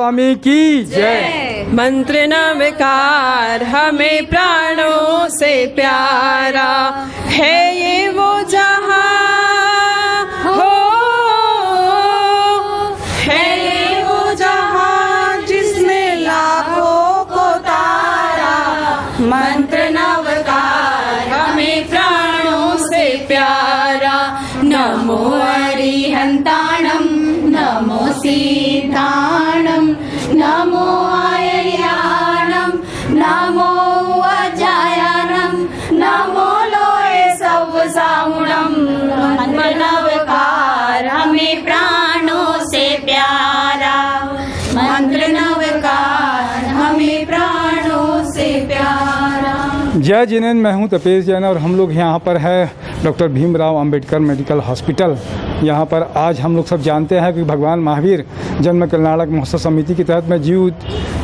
स्वामी की जय। मंत्र नवकार हमें प्राणों से प्यारा है ये वो जहां हो, है ये वो जहां जिसमें लाखों को तारा। मंत्र नवकार हमें प्राणों से प्यारा। नमो अरिहंताणं नमो सीताणं नमो आयर्याणं नमो अजायानं नमो लोये सवसामुणं। मंत्र नवकार हमें प्राणों से प्यारा। मंत्र नवकार हमें प्राणों से प्यारा। जय जिनेंद्र, मैं हूं तपेश जैन और हम लोग यहाँ पर है doctor Bhimrao Ambedkar medical hospital. यहाँ पर आज हम लोग सब जानते हैं कि भगवान महावीर जन्म कल्याणक महोत्सव समिति के तहत में जीव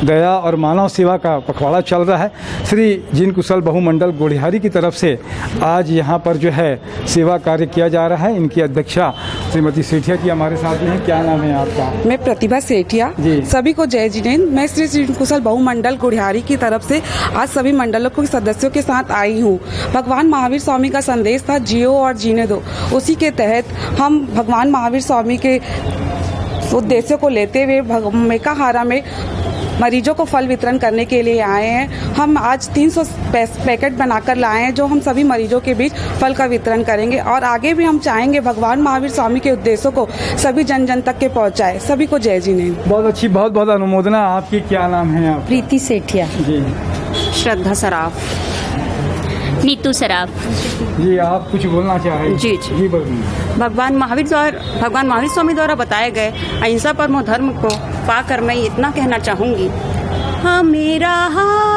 दया और मानव सेवा का पखवाड़ा चल रहा है। श्री जिन कुशल बहुमंडल गोढ़िहारी की तरफ से आज यहाँ पर जो है सेवा कार्य किया जा रहा है। इनकी अध्यक्षा श्रीमती सेठिया जी हमारे साथ में है। क्या नाम है आपका? मैं प्रतिभा सेठिया। सभी को जय जिनेंद्र। मैं श्री जिन कुशल बहुमंडल गोढ़िहारी की तरफ से आज सभी मंडलों के सदस्यों के साथ आई हूँ। भगवान महावीर स्वामी का संदेश था जियो और जीने दो। उसी के तहत हम भगवान महावीर स्वामी के उद्देश्यों को लेते हुए मेकाहारा में मरीजों को फल वितरण करने के लिए आए हैं। हम आज 300 पैकेट बनाकर लाए हैं जो हम सभी मरीजों के बीच फल का वितरण करेंगे और आगे भी हम चाहेंगे भगवान महावीर स्वामी के उद्देश्यों को सभी जन जन तक के पहुंचाए। सभी को जय जिनेंद्र। बहुत अच्छी, बहुत बहुत अनुमोदना। आपकी क्या नाम है? आप? प्रीति सेठिया जी। श्रद्धा सराफ। नीतू सराफ। जी, आप कुछ बोलना चाहें? जी बोलिए। भगवान महावीर स्वामी द्वारा बताए गए अहिंसा परमो धर्म को पाकर मैं इतना कहना चाहूंगी। हमें राह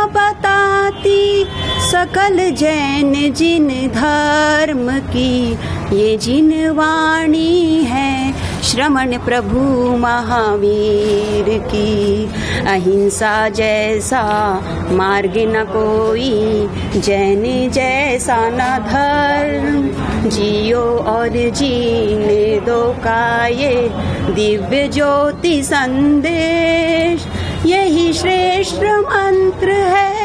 बताती सकल जैन जिन धर्म की, ये जिन वाणी है श्रमण प्रभु महावीर की। अहिंसा जैसा मार्ग न कोई, जैन जैसा न धर्म। जियो और जीने दो का ये दिव्य ज्योति संदेश, यही श्रेष्ठ मंत्र है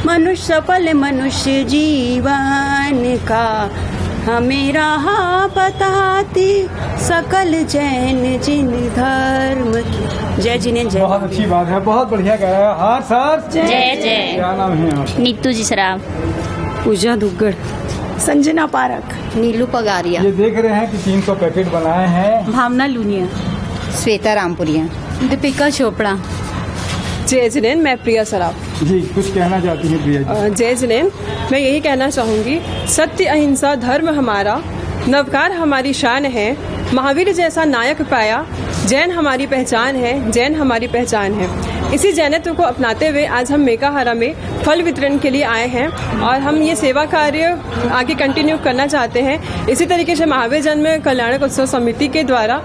मनुष्य सफल मनुष्य जीवन का। हमें राह बताती सकल जैन जिन धर्म की। जय जिनेंद्र। जय। बहुत अच्छी बात है, बहुत बढ़िया गाया। हाँ सर। जय जय। क्या नाम है आप? नीतू जी सराफ। पूजा दुग्गड़। संजना पारक। नीलू पगारिया। ये देख रहे हैं कि 300 पैकेट बनाए हैं। भावना लूनिया। श्वेता रामपुरिया। दीपिका चोपड़ा। जय जिनेंद्र, मैं प्रिया सराफ। जी, कुछ कहना चाहती हैं प्रिया जी? जय जिनेंद्र, मैं यही कहना चाहूँगी, सत्य अहिंसा धर्म हमारा, नवकार हमारी शान है। महावीर जैसा नायक पाया, जैन हमारी पहचान है, जैन हमारी पहचान है। इसी जैनत्व को अपनाते हुए आज हम मेकाहारा में फल वितरण के लिए आए हैं और हम ये सेवा कार्य आगे कंटिन्यू करना चाहते हैं। इसी तरीके से महावीर जन्म कल्याणक उत्सव समिति के द्वारा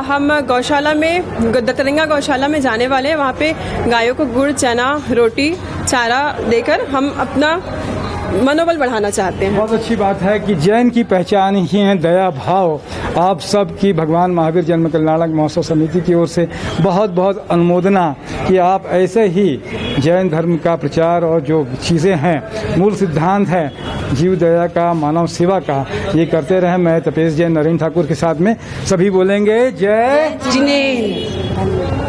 हम गौशाला में दतरंगा गौशाला में जाने वाले हैं। वहाँ पे गायों को गुड़, चना, रोटी, चारा देकर हम अपना मनोबल बढ़ाना चाहते हैं। बहुत अच्छी बात है कि जैन की पहचान ही है दया भाव। आप सब की भगवान महावीर जन्म कल्याणक महोत्सव समिति की ओर से बहुत बहुत अनुमोदना कि आप ऐसे ही जैन धर्म का प्रचार और जो चीज़ें हैं, मूल सिद्धांत है जीव दया का, मानव सेवा का, ये करते रहें। मैं तपेश जैन नरेंद्र ठाकुर के साथ में सभी बोलेंगे जय जिनेंद्र।